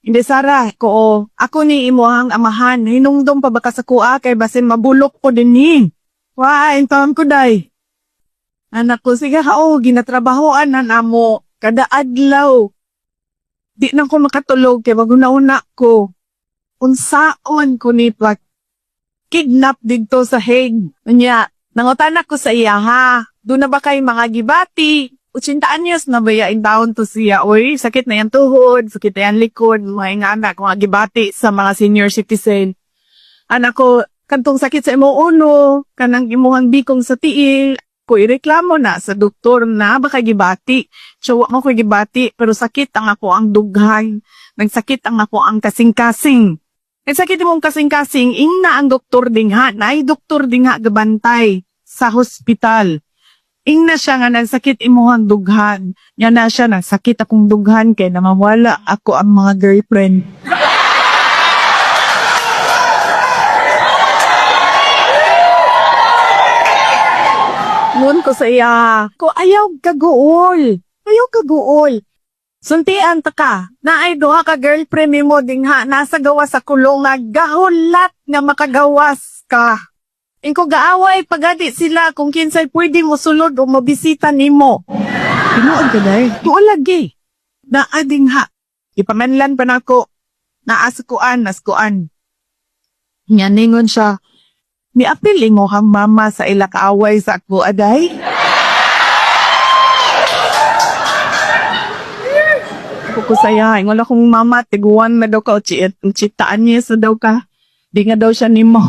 Hindi Sara, ko ako ni imuhang amahan. Hinungdom pa ba ka sa kuha kay basin mabulok ko din ni. Wa, intawan ko day. Anak ko, sige ginatrabahoan na namo. Kada adlaw. Di na ko makatulog kay maguna-una ko. Unsaon ko ni kidnap dito sa Hague. Unya, nangotanak ko sa iya ha. Doon na ba kay mga gibati? 80 anyos na ba yain taon to siya? Uy, sakit na yan tuhod, sakit na yan likod, mga anak, mga gibati sa mga senior citizen. Anak ko, kantong sakit sa imo uno, kanang imuhang bikong sa tiil, ko ireklamo na sa doktor na baka gibati. So, mo ko gibati, pero sakit ang ako ang dughay. Nagsakit ang ako ang kasing-kasing. Nagsakit mong kasing-kasing, ingna ang doktor dingha, naay doktor dingha gabantay sa hospital. Ingna siya nga nagsakit imuhang dughan. Nga na siya nagsakit akong dughan kay namawala ako ang mga girlfriend. Ngun ko sa iya, ko ayaw kaguol. Ayaw kaguol. Suntian ta ka, naay duha ka girlfriend mo dingha nasa gawa sa kulong nga gahulat nga makagawas ka. Ingko gaaway pagadi sila kung kinsay pwede mo sulod o mabisita nimo. Tinuod ka day? Tuol lagi. Naading ha. Ipamanlan pa nako. Naaskuan. Nyaningon siya. Niapil mo hang mama sa ila kaaway sa ako aday? Ako ko saya. Ingon akong mama, tiguan na daw ka o chitaan niya sa daw ka. Di nga daw siya nimo.